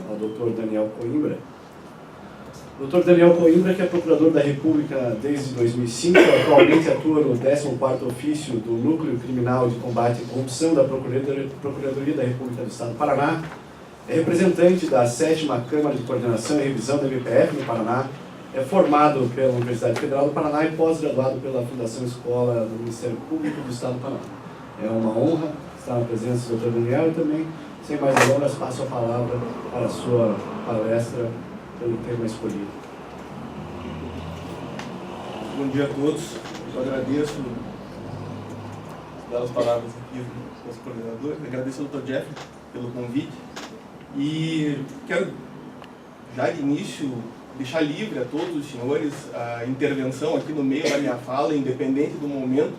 ao Dr. Daniel Coimbra. O Dr. Daniel Coimbra, que é Procurador da República desde 2005, atualmente atua no 14º Ofício do Núcleo Criminal de Combate à Corrupção da Procuradoria da República do Estado do Paraná, é representante da 7ª Câmara de Coordenação e Revisão da MPF no Paraná, é formado pela Universidade Federal do Paraná e pós-graduado pela Fundação Escola do Ministério Público do Estado do Paraná. É uma honra estar na presença do Dr. Daniel e também, sem mais delongas, passo a palavra para a sua palestra pelo tema escolhido. Bom dia a todos. Eu agradeço pelas palavras aqui dos coordenadores, agradeço ao Dr. Jeff pelo convite e quero, já de início, deixar livre a todos os senhores a intervenção aqui no meio da minha fala, independente do momento,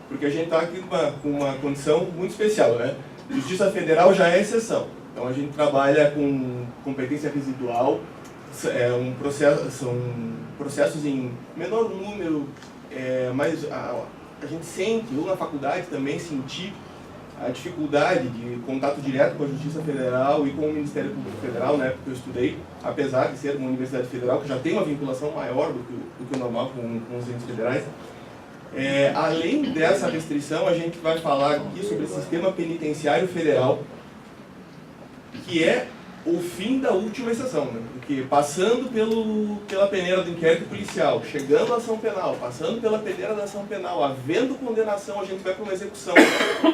porque a gente está aqui com uma condição muito especial, né? Justiça Federal já é exceção, então a gente trabalha com competência residual, são processos em menor número, mas a gente sente, eu na faculdade também senti a dificuldade de contato direto com a Justiça Federal e com o Ministério Público Federal, na época que eu estudei, apesar de ser uma universidade federal que já tem uma vinculação maior do que o normal com os entes federais. Além dessa restrição, a gente vai falar aqui sobre o sistema penitenciário federal, que é o fim da última exceção, né? Porque passando pela peneira do inquérito policial, chegando à ação penal, passando pela peneira da ação penal, havendo condenação, a gente vai para uma execução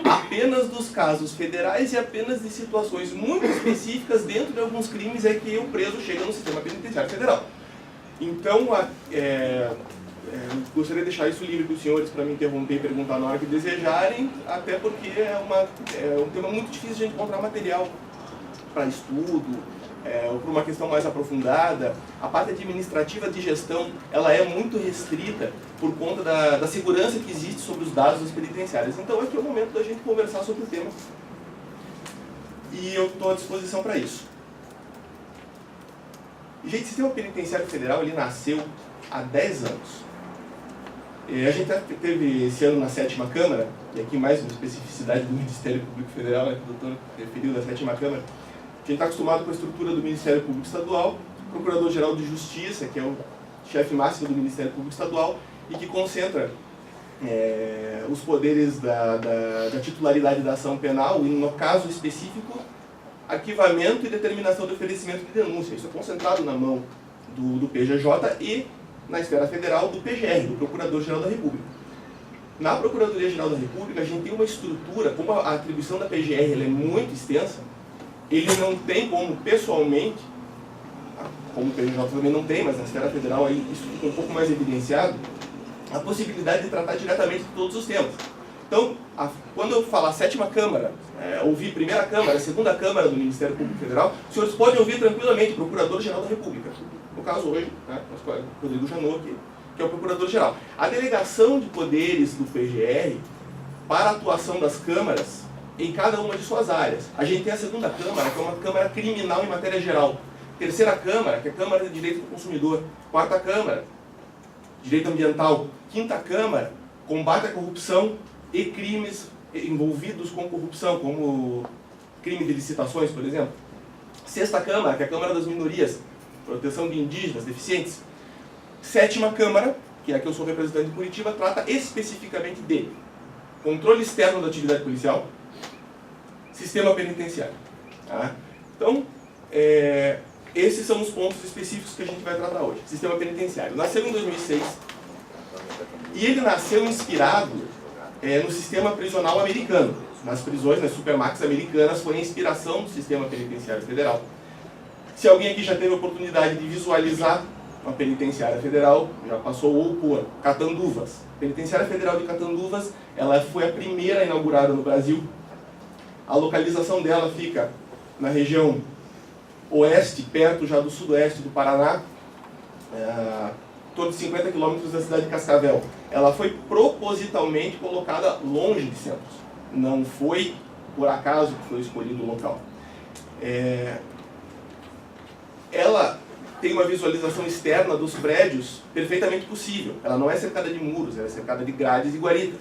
apenas dos casos federais e apenas de situações muito específicas dentro de alguns crimes é que o preso chega no sistema penitenciário federal. Então, gostaria de deixar isso livre para os senhores para me interromper e perguntar na hora que desejarem, até porque é um tema muito difícil de a gente encontrar material para estudo, ou por uma questão mais aprofundada. A parte administrativa de gestão, ela é muito restrita por conta da segurança que existe sobre os dados das penitenciárias. Então aqui é o momento da gente conversar sobre o tema. E eu estou à disposição para isso. Gente, o Sistema Penitenciário Federal, ele nasceu há 10 anos. A gente teve esse ano na 7ª Câmara, e aqui mais uma especificidade do Ministério Público Federal, né, que o doutor referiu da 7ª Câmara. A gente está acostumado com a estrutura do Ministério Público Estadual, Procurador-Geral de Justiça, que é o chefe máximo do Ministério Público Estadual, e que concentra os poderes da titularidade da ação penal, e no caso específico, arquivamento e determinação do oferecimento de denúncia. Isso é concentrado na mão do PGJ e, na esfera federal, do PGR, do Procurador-Geral da República. Na Procuradoria-Geral da República, a gente tem uma estrutura, como a atribuição da PGR ela é muito extensa, ele não tem como, pessoalmente, como o PGJ também não tem, mas na esfera federal aí isso fica um pouco mais evidenciado, a possibilidade de tratar diretamente de todos os temas. Então, quando eu falar 7ª Câmara, ouvir 1ª Câmara, 2ª Câmara do Ministério Público Federal, os senhores podem ouvir tranquilamente o Procurador-Geral da República. No caso hoje, nosso colega Rodrigo Janot, que é o Procurador-Geral. A delegação de poderes do PGR para a atuação das câmaras em cada uma de suas áreas. A gente tem a 2ª Câmara, que é uma Câmara criminal em matéria geral. 3ª Câmara, que é a Câmara de Direito do Consumidor. 4ª Câmara, Direito Ambiental. 5ª Câmara, combate à corrupção e crimes envolvidos com corrupção, como crime de licitações, por exemplo. 6ª Câmara, que é a Câmara das Minorias, proteção de indígenas, deficientes. 7ª Câmara, que é a que eu sou representante de Curitiba, trata especificamente de controle externo da atividade policial, sistema penitenciário. Tá? Então, esses são os pontos específicos que a gente vai tratar hoje. Sistema penitenciário. Nasceu em 2006 e ele nasceu inspirado no sistema prisional americano. Nas prisões, nas supermax americanas, foi a inspiração do sistema penitenciário federal. Se alguém aqui já teve a oportunidade de visualizar uma penitenciária federal, já passou ou por Catanduvas. A penitenciária federal de Catanduvas, ela foi a primeira inaugurada no Brasil. A localização dela fica na região oeste, perto já do sudoeste do Paraná, torno de 50 quilômetros da cidade de Cascavel. Ela foi propositalmente colocada longe de centros. Não foi por acaso que foi escolhido o local. Ela tem uma visualização externa dos prédios perfeitamente possível. Ela não é cercada de muros, ela é cercada de grades e guaritas.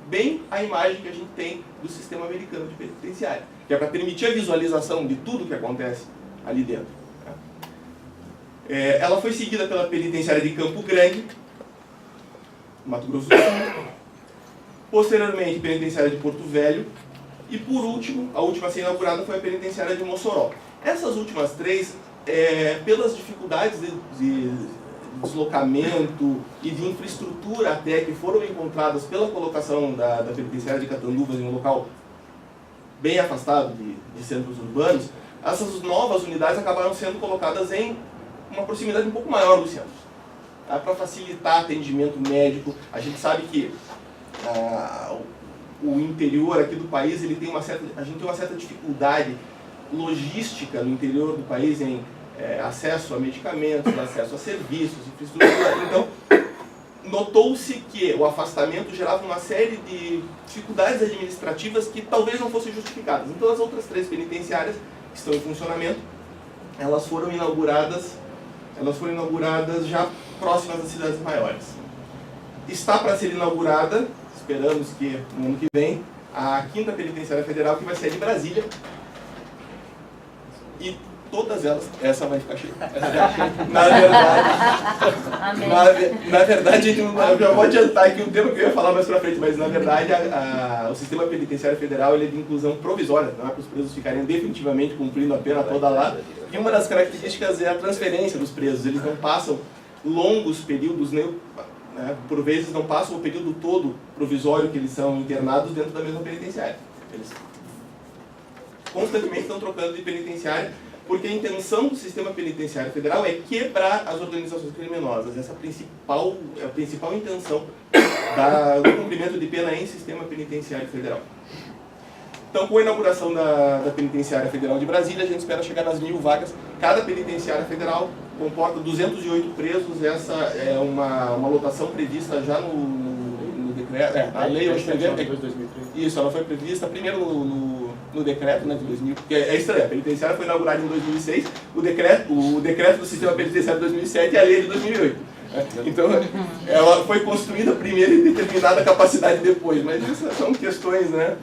Bem a imagem que a gente tem do sistema americano de penitenciária, que é para permitir a visualização de tudo que acontece ali dentro. Ela foi seguida pela penitenciária de Campo Grande, Mato Grosso do Sul, posteriormente penitenciária de Porto Velho, e por último, a última a ser inaugurada foi a penitenciária de Mossoró. Essas últimas três, pelas dificuldades de deslocamento e de infraestrutura até que foram encontradas pela colocação da penitenciária de Catanduvas em um local bem afastado de centros urbanos, essas novas unidades acabaram sendo colocadas em uma proximidade um pouco maior dos centros, tá? Para facilitar atendimento médico. A gente sabe que o interior aqui do país, a gente tem uma certa dificuldade logística no interior do país em acesso a medicamentos, acesso a serviços, infraestrutura. Então, notou-se que o afastamento gerava uma série de dificuldades administrativas que talvez não fossem justificadas. Então, as outras três penitenciárias que estão em funcionamento, elas foram inauguradas já próximas das cidades maiores. Está para ser inaugurada, esperamos que no ano que vem, a 5ª Penitenciária Federal, que vai ser de Brasília. E todas elas, essa vai ficar cheia. Na verdade, eu já vou adiantar aqui um tema que eu ia falar mais pra frente, mas na verdade o sistema penitenciário federal ele é de inclusão provisória, não é para os presos ficarem definitivamente cumprindo a pena toda lá. E uma das características é a transferência dos presos, eles não passam longos períodos, por vezes não passam o período todo provisório que eles são internados dentro da mesma penitenciária. Eles constantemente estão trocando de penitenciária, porque a intenção do sistema penitenciário federal é quebrar as organizações criminosas. Essa é a principal intenção do cumprimento de pena em sistema penitenciário federal. Então, com a inauguração da Penitenciária Federal de Brasília, a gente espera chegar nas 1.000 vagas. Cada penitenciária federal comporta 208 presos. Essa é uma lotação prevista já no decreto. A lei hoje prevê. Isso, ela foi prevista primeiro no decreto, né, de 2000. Porque é estranho, a penitenciária foi inaugurada em 2006, o decreto do sistema penitenciário de 2007 e a lei de 2008. Então, ela foi construída primeiro e determinada a capacidade depois. Mas isso são questões, né?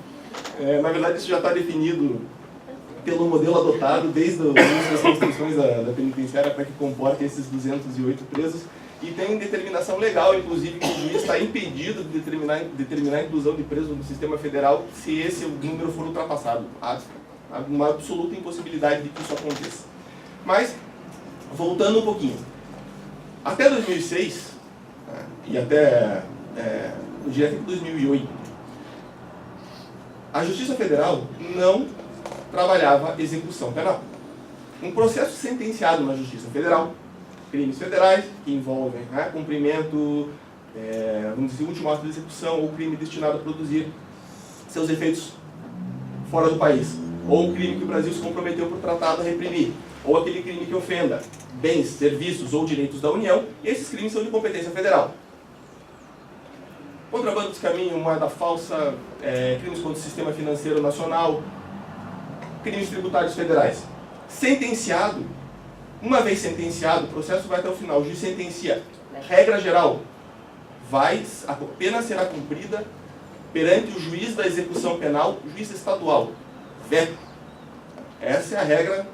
Na verdade, isso já está definido pelo modelo adotado desde o início das construções da penitenciária para que comporte esses 208 presos. E tem determinação legal, inclusive, que o juiz está impedido de determinar a inclusão de presos no sistema federal se esse número for ultrapassado. Há uma absoluta impossibilidade de que isso aconteça. Mas, voltando um pouquinho. Até 2006, e até o direto de 2008, a Justiça Federal não trabalhava execução penal. Um processo sentenciado na Justiça Federal, crimes federais que envolvem cumprimento, vamos dizer, último ato de execução ou crime destinado a produzir seus efeitos fora do país, ou o crime que o Brasil se comprometeu por tratado a reprimir, ou aquele crime que ofenda bens, serviços ou direitos da União, e esses crimes são de competência federal. Contrabando de caminho, moeda falsa, crimes contra o sistema financeiro nacional, crimes tributários federais. Sentenciado, uma vez sentenciado, o processo vai até o final, o juiz sentencia. Regra geral, a pena será cumprida perante o juiz da execução penal, juiz estadual, veto. Essa é a regra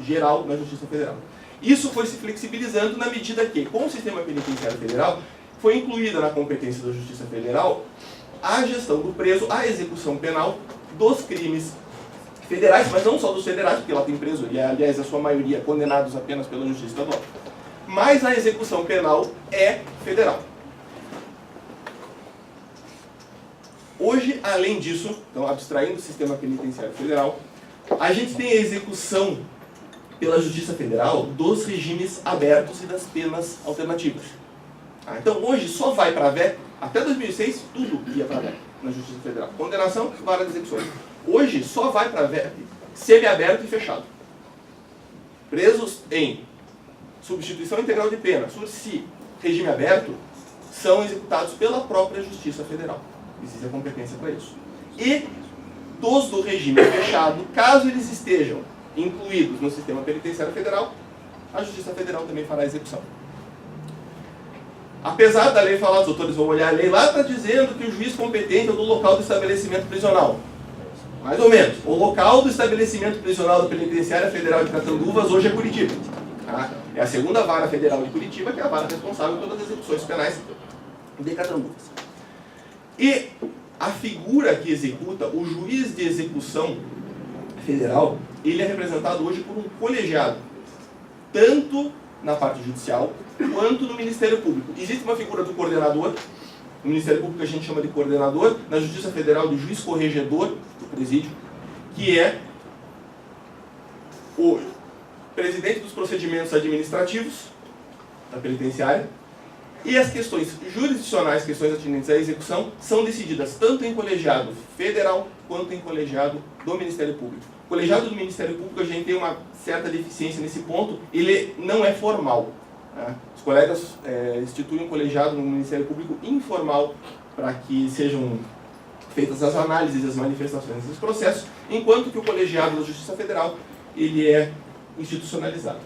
geral na Justiça Federal. Isso foi se flexibilizando na medida que, com o sistema penitenciário federal, foi incluída na competência da Justiça Federal a gestão do preso, a execução penal dos crimes federais, mas não só dos federais, porque lá tem preso, e aliás a sua maioria condenados apenas pela Justiça Estadual. Mas a execução penal é federal. Hoje, além disso, então abstraindo o sistema penitenciário federal, a gente tem a execução pela Justiça Federal dos regimes abertos e das penas alternativas. Então hoje só vai para a VEP, até 2006 tudo ia para a VEP na Justiça Federal. Condenação, vara de execuções. Hoje só vai para a VEP semiaberto e fechado. Presos em substituição integral de pena, SURSI, regime aberto, são executados pela própria Justiça Federal. Existe a competência para isso. E dos do regime fechado, caso eles estejam incluídos no sistema penitenciário federal, a Justiça Federal também fará a execução. Apesar da lei falar, os autores vão olhar a lei lá, está dizendo que o juiz competente é do local do estabelecimento prisional. Mais ou menos. O local do estabelecimento prisional da Penitenciária Federal de Catanduvas hoje é Curitiba. Tá? É a segunda vara federal de Curitiba, que é a vara responsável por todas as execuções penais de Catanduvas. E a figura que executa, o juiz de execução federal, ele é representado hoje por um colegiado, tanto na parte judicial quanto no Ministério Público. Existe uma figura do coordenador, no Ministério Público a gente chama de coordenador, na Justiça Federal de juiz corregedor do presídio, que é o presidente dos procedimentos administrativos da penitenciária, e as questões jurisdicionais, questões atinentes à execução, são decididas tanto em colegiado federal quanto em colegiado do Ministério Público. O colegiado do Ministério Público, a gente tem uma certa deficiência nesse ponto, ele não é formal. Né? Os colegas instituem um colegiado no Ministério Público informal para que sejam feitas as análises e as manifestações desses processos, enquanto que o colegiado da Justiça Federal, ele é institucionalizado.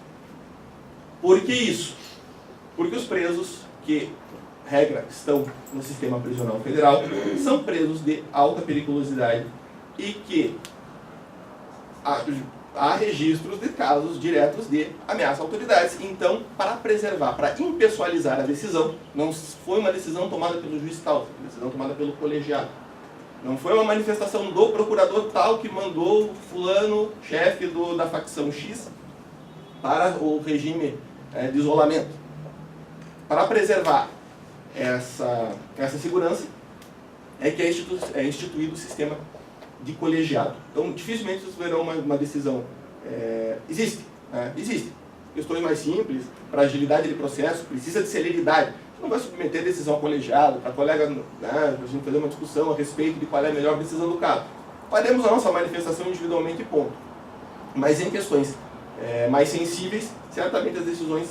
Por que isso? Porque os presos que, regra, estão no sistema prisional federal, são presos de alta periculosidade e que há registros de casos diretos de ameaça a autoridades. Então, para preservar, para impessoalizar a decisão, não foi uma decisão tomada pelo juiz tal, foi uma decisão tomada pelo colegiado. Não foi uma manifestação do procurador tal que mandou fulano, chefe da facção X, para o regime de isolamento. Para preservar essa segurança, é que é instituído o sistema de colegiado. Então, dificilmente vocês verão uma decisão. Existe. Questões mais simples, para agilidade de processo, precisa de celeridade. Você não vai submeter a decisão ao colegiado, para colega, para a gente fazer uma discussão a respeito de qual é a melhor decisão do caso. Faremos a nossa manifestação individualmente e ponto. Mas em questões mais sensíveis, certamente as decisões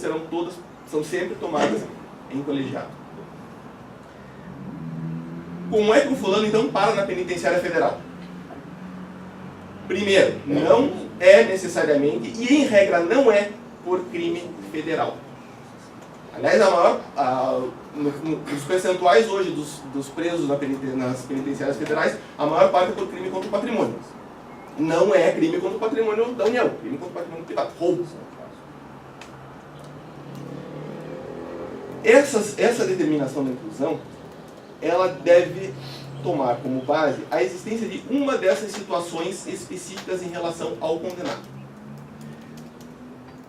são sempre tomadas em colegiado. Como é que o fulano, então, para na penitenciária federal? Primeiro, não é necessariamente, e em regra não é, por crime federal. Aliás, nos percentuais hoje dos presos nas penitenciárias federais, a maior parte é por crime contra o patrimônio. Não é crime contra o patrimônio da União, crime contra o patrimônio privado, roubo. Essa determinação da inclusão, ela deve tomar como base a existência de uma dessas situações específicas em relação ao condenado.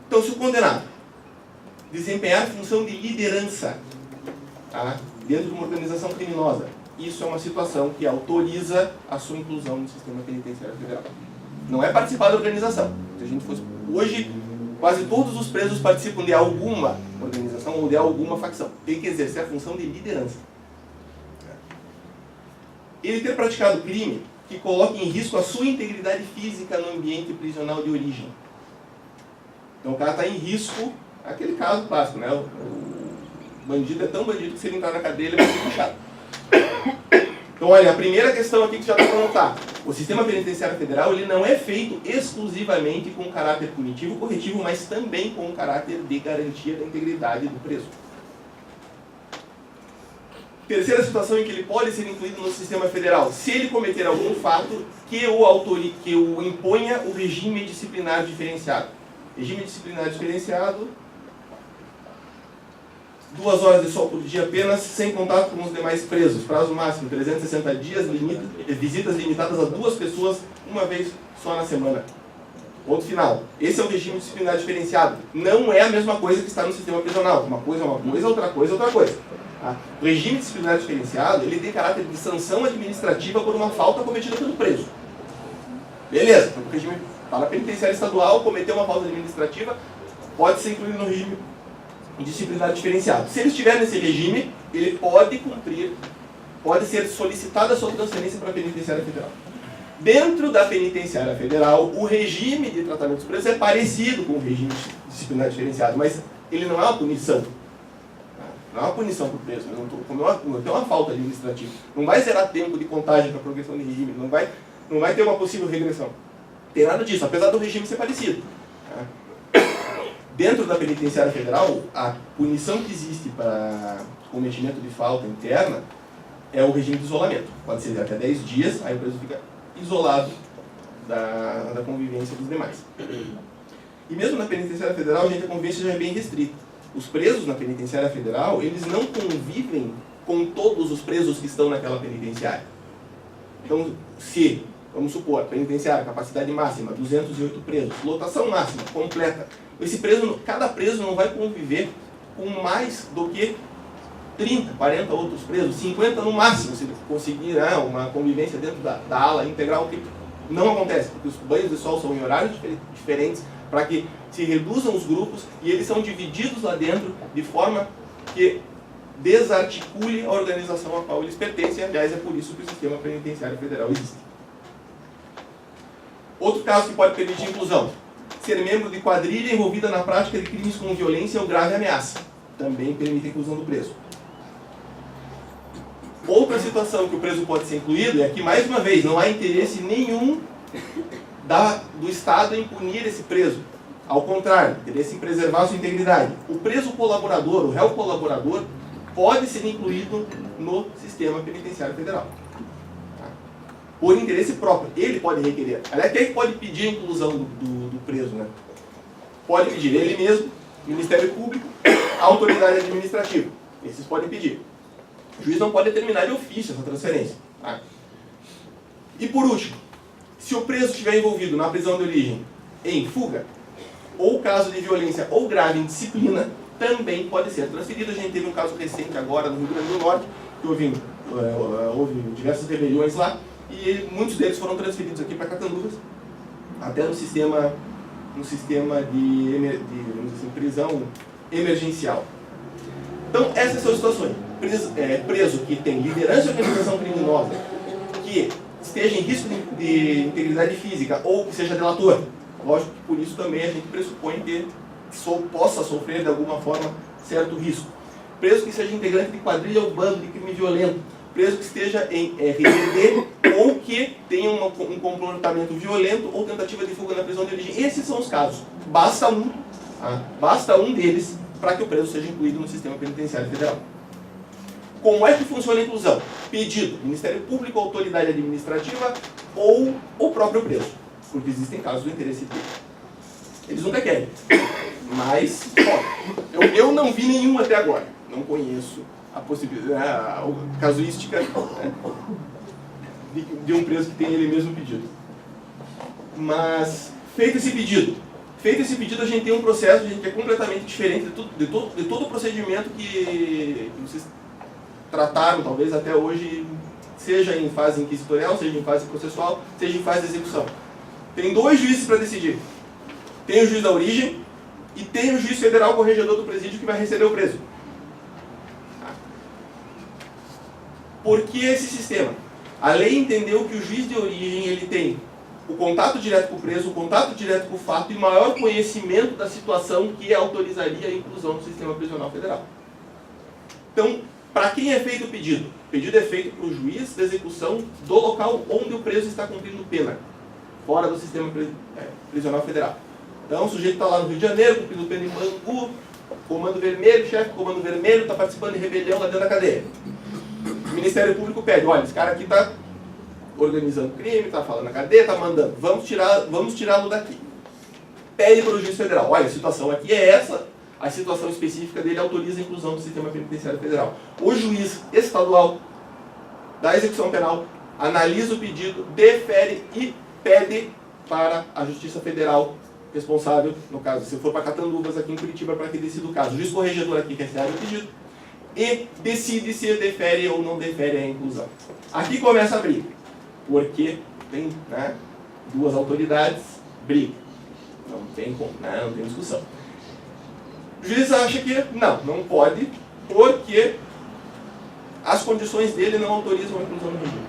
Então, se o condenado desempenhar função de liderança, tá, dentro de uma organização criminosa, isso é uma situação que autoriza a sua inclusão no sistema penitenciário federal. Não é participar da organização. Se a gente fosse hoje, quase todos os presos participam de alguma organização ou de alguma facção. Tem que exercer a função de liderança. Ele ter praticado crime que coloque em risco a sua integridade física no ambiente prisional de origem. Então o cara está em risco, aquele caso clássico, né? O bandido é tão bandido que se ele entrar na cadeia ele vai ser puxado. Então olha, a primeira questão aqui que já dá para notar. O sistema penitenciário federal ele não é feito exclusivamente com caráter punitivo, corretivo, mas também com caráter de garantia da integridade do preso. Terceira situação em que ele pode ser incluído no sistema federal, se ele cometer algum fato que o imponha o regime disciplinar diferenciado. Regime disciplinar diferenciado, 2 horas de sol por dia apenas, sem contato com os demais presos. Prazo máximo, 360 dias, visitas limitadas a 2 pessoas, uma vez só na semana. Ponto final. Esse é o regime disciplinar diferenciado. Não é a mesma coisa que está no sistema prisional. Uma coisa é uma coisa, outra coisa é outra coisa. Tá? O regime disciplinar diferenciado, ele tem caráter de sanção administrativa por uma falta cometida pelo preso. Beleza, então o regime para a penitenciária estadual, cometer uma falta administrativa, pode ser incluído no regime disciplinar diferenciado. Se ele estiver nesse regime, ele pode cumprir, pode ser solicitada a sua transferência para a penitenciária federal. Dentro da penitenciária federal, o regime de tratamento dos presos é parecido com o regime disciplinar diferenciado, mas ele não é uma punição. Não é uma punição para o preso, não tem uma falta administrativa. Não vai zerar tempo de contagem para a progressão de regime, não vai ter uma possível regressão. Tem nada disso, apesar do regime ser parecido. Dentro da penitenciária federal, a punição que existe para cometimento de falta interna é o regime de isolamento. Pode ser até 10 dias, aí o preso fica isolado da convivência dos demais. E mesmo na penitenciária federal, gente, a convivência já é bem restrita. Os presos na penitenciária federal, eles não convivem com todos os presos que estão naquela penitenciária. Então, se, vamos supor, penitenciária, capacidade máxima, 208 presos, lotação máxima, completa, cada preso não vai conviver com mais do que 30, 40 outros presos, 50 no máximo, se conseguir uma convivência dentro da ala integral, que não acontece, porque os banhos de sol são em horários diferentes, para que se reduzam os grupos e eles são divididos lá dentro de forma que desarticule a organização a qual eles pertencem. Aliás, é por isso que o sistema penitenciário federal existe. Outro caso que pode permitir inclusão: ser membro de quadrilha envolvida na prática de crimes com violência ou grave ameaça. Também permite a inclusão do preso. Outra situação que o preso pode ser incluído é que, mais uma vez, não há interesse nenhum do Estado em punir esse preso. Ao contrário, interesse em preservar sua integridade. O preso colaborador, o réu colaborador, pode ser incluído no sistema penitenciário federal. Por interesse próprio. Ele pode requerer. Aliás, quem é que pode pedir a inclusão do preso? Né? Pode pedir ele mesmo, Ministério Público, a autoridade administrativa. Esses podem pedir. O juiz não pode determinar de ofício essa transferência. Tá? E por último, se o preso estiver envolvido na prisão de origem em fuga, ou caso de violência ou grave indisciplina, também pode ser transferido. A gente teve um caso recente agora no Rio Grande do Norte, que houve diversas rebeliões lá, e muitos deles foram transferidos aqui para Catanduvas, até no sistema de vamos dizer assim, prisão emergencial. Então, essas são as situações. Preso que tem liderança de organização criminosa, que esteja em risco de integridade física ou que seja delator. Lógico que por isso também a gente pressupõe que possa sofrer de alguma forma certo risco. Preso que seja integrante de quadrilha ou bando de crime violento. Preso que esteja em RDD ou que tenha um comportamento violento ou tentativa de fuga na prisão de origem. Esses são os casos. Basta um deles para que o preso seja incluído no sistema penitenciário federal. Como é que funciona a inclusão? Pedido: Ministério Público, autoridade administrativa ou o próprio preso. Porque existem casos do interesse dele. Eles nunca querem. Mas, eu não vi nenhum até agora. Não conheço a possibilidade, a casuística, né, de um preso que tem ele mesmo pedido. Mas, feito esse pedido, a gente tem um processo que é completamente diferente de todo o procedimento que vocês trataram, talvez até hoje, seja em fase inquisitorial, seja em fase processual, seja em fase de execução. Tem dois juízes para decidir. Tem o juiz da origem e tem o juiz federal corregedor do presídio que vai receber o preso. Por que esse sistema? A lei entendeu que o juiz de origem ele tem o contato direto com o preso, o contato direto com o fato e maior conhecimento da situação que autorizaria a inclusão no sistema prisional federal. Então, para quem é feito o pedido? O pedido é feito para o juiz de execução do local onde o preso está cumprindo pena, fora do sistema prisional federal. Então, o sujeito está lá no Rio de Janeiro, cumprindo pena em Bangu, comando vermelho, chefe do comando vermelho, está participando de rebelião lá dentro da cadeia. O Ministério Público pede: olha, esse cara aqui está organizando crime, está falando na cadeia, está mandando, vamos tirá-lo daqui. Pede para o juiz federal: olha, a situação aqui é essa, a situação específica dele autoriza a inclusão do sistema penitenciário federal. O juiz estadual da execução penal analisa o pedido, defere e pede para a Justiça Federal responsável, no caso, se for para Catanduvas aqui em Curitiba, para que decida o caso. O juiz corregedor aqui recebe o pedido e decide se defere ou não defere a inclusão. Aqui começa a briga, porque tem duas autoridades, briga. Não tem discussão. O juiz acha que não pode, porque as condições dele não autorizam a inclusão no regime.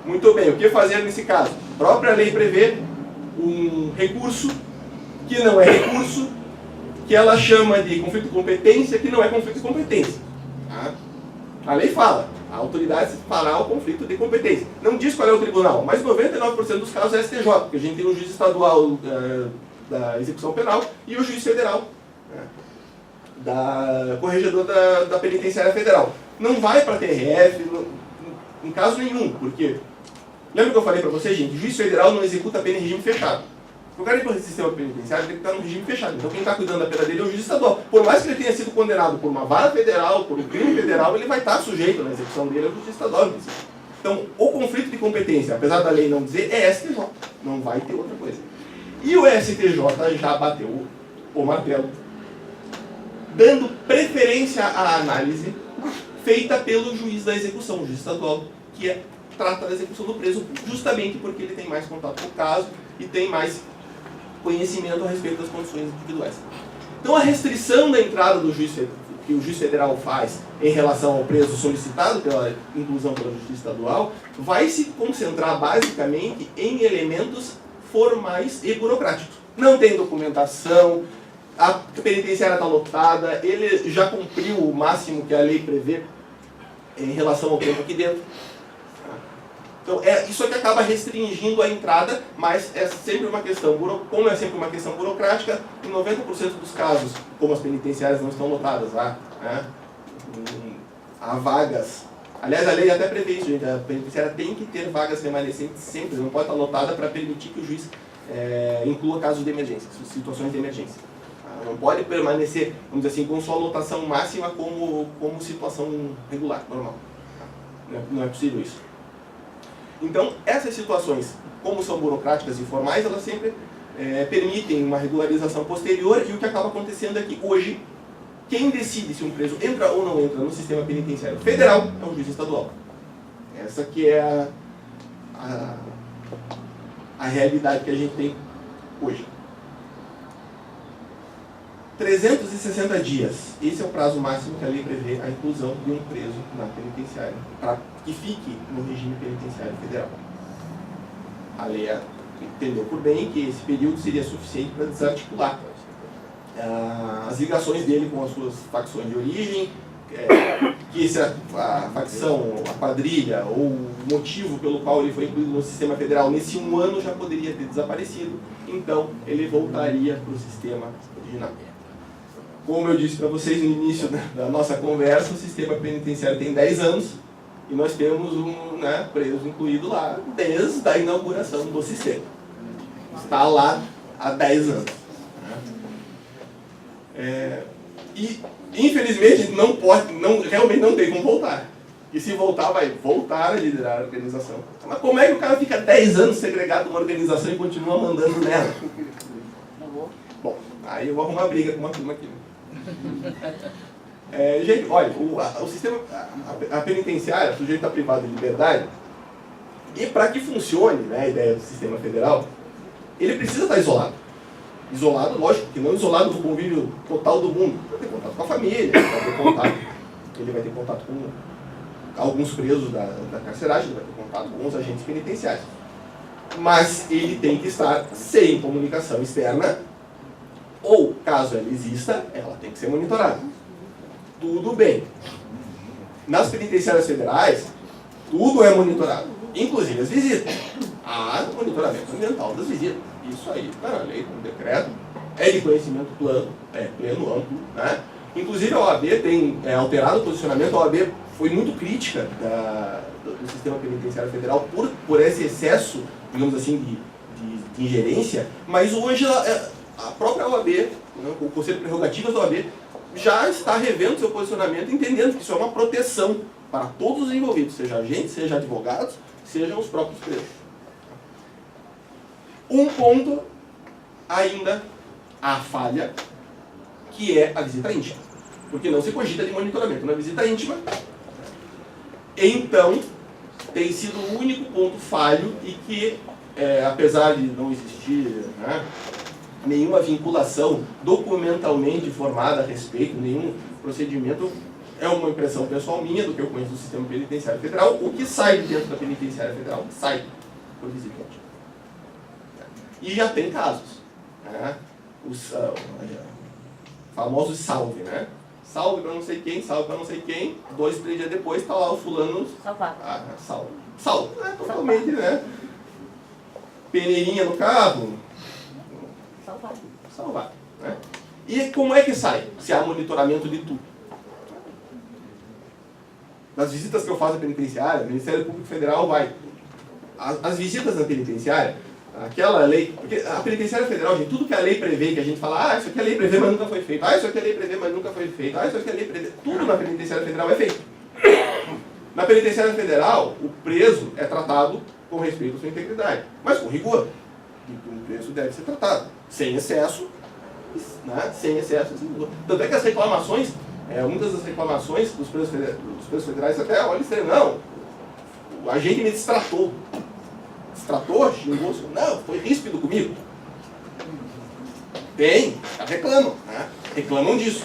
Muito bem, o que fazer nesse caso? A própria lei prevê um recurso que não é recurso, que ela chama de conflito de competência, que não é conflito de competência. Tá? A lei fala, a autoridade fará o conflito de competência. Não diz qual é o tribunal, mas 99% dos casos é STJ, porque a gente tem o juiz estadual da execução penal e o juiz federal, da corregedor da penitenciária federal. Não vai para a TRF, em caso nenhum, porque Lembra que eu falei para vocês, gente? O juiz federal não executa a pena em regime fechado. O cara ir para o sistema penitenciário tem que estar no regime fechado. Então quem está cuidando da pena dele é o juiz estadual. Por mais que ele tenha sido condenado por uma vara federal, por um crime federal, ele vai estar sujeito na execução dele ao juiz estadual. Então, o conflito de competência, apesar da lei não dizer, é STJ. Não vai ter outra coisa. E o STJ já bateu o martelo, dando preferência à análise feita pelo juiz da execução, o juiz estadual, que trata da execução do preso, justamente porque ele tem mais contato com o caso e tem mais conhecimento a respeito das condições individuais. Então, a restrição da entrada do juiz, que o juiz federal faz em relação ao preso solicitado pela inclusão pela justiça estadual, vai se concentrar basicamente em elementos formais e burocráticos. Não tem documentação, a penitenciária está lotada, ele já cumpriu o máximo que a lei prevê em relação ao tempo aqui dentro. Então, isso aqui acaba restringindo a entrada, mas é sempre uma questão, como é sempre uma questão burocrática, em 90% dos casos, como as penitenciárias não estão lotadas lá, há vagas. Aliás, a lei até prevê isso, gente, a penitenciária tem que ter vagas remanescentes sempre, não pode estar lotada para permitir que o juiz inclua casos de emergência, situações de emergência. Não pode permanecer, vamos dizer assim, com sua lotação máxima como situação regular, normal. Não é possível isso. Então, essas situações, como são burocráticas e formais, elas sempre permitem uma regularização posterior, e o que acaba acontecendo é que hoje, quem decide se um preso entra ou não entra no sistema penitenciário federal é o juiz estadual. Essa que é a realidade que a gente tem hoje. 360 dias. Esse é o prazo máximo que a lei prevê a inclusão de um preso na penitenciária, para que fique no regime penitenciário federal. A lei entendeu por bem que esse período seria suficiente para desarticular as ligações dele com as suas facções de origem, que se a facção, a quadrilha ou o motivo pelo qual ele foi incluído no sistema federal nesse um ano já poderia ter desaparecido, então ele voltaria para o sistema original. Como eu disse para vocês no início da nossa conversa, o sistema penitenciário tem 10 anos e nós temos um preso incluído lá desde a inauguração do sistema. Está lá há 10 anos. E, infelizmente, realmente não tem como voltar. E se voltar, vai voltar a liderar a organização. Mas como é que o cara fica 10 anos segregado numa organização e continua mandando nela? Bom, aí eu vou arrumar briga com uma turma aqui. Gente, olha, o sistema, a penitenciária, o sujeito está privado de liberdade, e para que funcione a ideia do sistema federal, ele precisa estar isolado. Isolado, lógico, que não isolado do convívio total do mundo. Vai ter contato com a família, ele vai ter contato com alguns presos da carceragem, ele vai ter contato com os agentes penitenciários. Mas ele tem que estar sem comunicação externa, ou, caso ela exista, ela tem que ser monitorada. Tudo bem. Nas penitenciárias federais, tudo é monitorado, inclusive as visitas. Há monitoramento ambiental das visitas. Isso aí está na lei, no decreto, é de conhecimento pleno, amplo. Né? Inclusive a OAB tem alterado o posicionamento, a OAB foi muito crítica do sistema penitenciário federal por esse excesso, digamos assim, de ingerência, mas hoje a própria OAB, o Conselho de Prerrogativas da OAB, já está revendo seu posicionamento, entendendo que isso é uma proteção para todos os envolvidos, seja agentes, seja advogados, sejam os próprios presos. Um ponto ainda a falha, que é a visita íntima, porque não se cogita de monitoramento na visita íntima. Então, tem sido o único ponto falho e que, apesar de não existir nenhuma vinculação documentalmente formada a respeito, nenhum procedimento, é uma impressão pessoal minha do que eu conheço do sistema penitenciário federal, o que sai de dentro da penitenciária federal sai por visita íntima. E já tem casos, os famosos salve, salve para não sei quem, salve para não sei quem, 2, 3 dias depois está lá o fulano salve. Salve, totalmente, peneirinha no carro, salvar. E como é que sai, se há monitoramento de tudo? Das visitas que eu faço à penitenciária, o Ministério Público Federal vai as visitas na penitenciária, aquela lei, porque a penitenciária federal, gente, tudo que a lei prevê, que a gente fala, isso aqui a lei prevê, mas nunca foi feito, isso aqui a lei prevê, mas nunca foi feito, isso aqui a lei prevê, tudo na penitenciária federal é feito. Na penitenciária federal, o preso é tratado com respeito à sua integridade, mas com rigor, e como o preso deve ser tratado, sem excesso, né? Sem excesso, sem rigor. Tanto é que as reclamações, muitas das reclamações dos presos federais até, olha, não, o agente me destratou, xingou, não, foi ríspido comigo. Reclamam, né? Reclamam disso.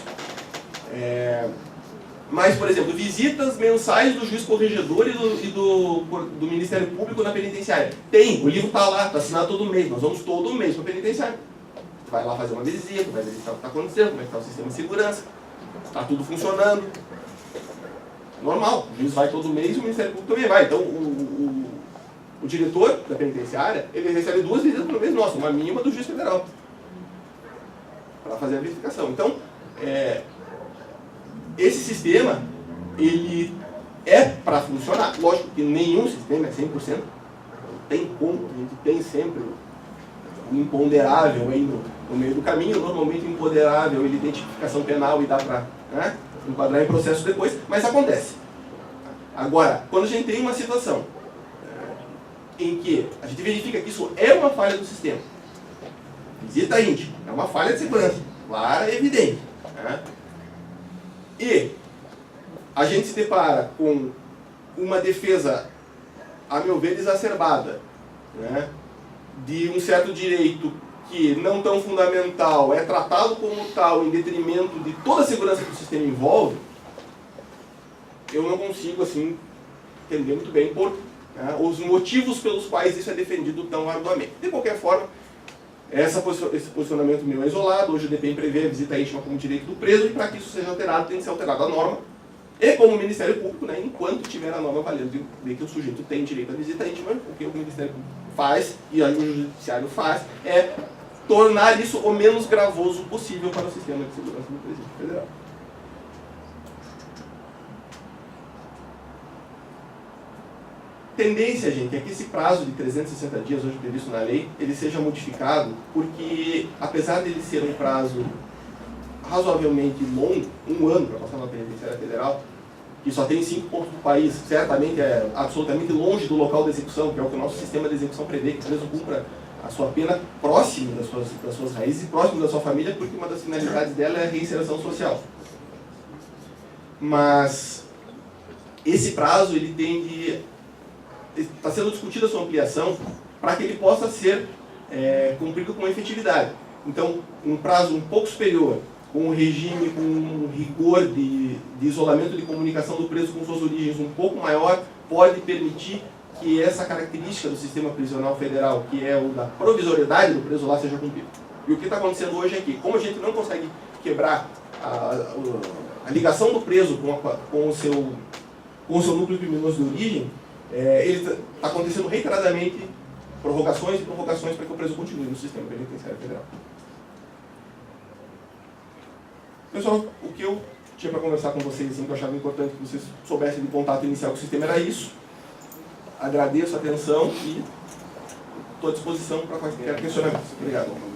Mas, por exemplo, visitas mensais do juiz corregedor e do Ministério Público na penitenciária. O livro está lá, está assinado todo mês, nós vamos todo mês para a penitenciária. Você vai lá fazer uma visita, vai verificar o que está acontecendo, como é que está o sistema de segurança, está tudo funcionando. Normal, o juiz vai todo mês e o Ministério Público também vai. Então, o diretor da penitenciária, ele recebe 2 visitas por mês nossa, uma minha e uma do juiz federal, para fazer a verificação. Então, esse sistema, ele é para funcionar. Lógico que nenhum sistema é 100%, não tem como, a gente tem sempre um imponderável aí no meio do caminho. Normalmente o imponderável, ele tem tipificação penal e dá para enquadrar em processo depois, mas acontece. Agora, quando a gente tem uma situação em que a gente verifica que isso é uma falha do sistema, visita íntima, é uma falha de segurança, clara e evidente, né? E a gente se depara com uma defesa, a meu ver, exacerbada, né, de um certo direito que, não tão fundamental, é tratado como tal em detrimento de toda a segurança que o sistema envolve, eu não consigo, assim, entender muito bem os motivos pelos quais isso é defendido tão arduamente. De qualquer forma, esse posicionamento meu é isolado. Hoje o DPEM prevê a visita íntima como direito do preso, e para que isso seja alterado, tem que ser alterada a norma, e como o Ministério Público, né, enquanto tiver a norma valendo de que o sujeito tem direito à visita íntima, o que o Ministério Público faz, e aí o Judiciário faz, é tornar isso o menos gravoso possível para o sistema de segurança do Presídio Federal. Tendência, gente, é que esse prazo de 360 dias, hoje previsto na lei, ele seja modificado, porque, apesar dele ser um prazo razoavelmente longo, 1 ano para passar na penitenciária federal, que só tem 5 pontos do país, certamente é absolutamente longe do local de execução, que é o que o nosso sistema de execução prevê, que o preso cumpra a sua pena próximo das suas raízes e próximo da sua família, porque uma das finalidades dela é a reinserção social. Mas esse prazo, ele tende... Está sendo discutida a sua ampliação para que ele possa ser cumprido com efetividade. Então, um prazo um pouco superior, com um regime, com um rigor de isolamento de comunicação do preso com suas origens um pouco maior, pode permitir que essa característica do sistema prisional federal, que é o da provisoriedade do preso lá, seja cumprida. E o que está acontecendo hoje é que, como a gente não consegue quebrar a ligação do preso com o seu núcleo criminoso de origem, ele está acontecendo reiteradamente prorrogações e prorrogações para que o preso continue no sistema penitenciário federal. Pessoal, o que eu tinha para conversar com vocês, assim, que eu achava importante que vocês soubessem do contato inicial com o sistema era isso. Agradeço a atenção e estou à disposição para qualquer questionamento. Obrigado.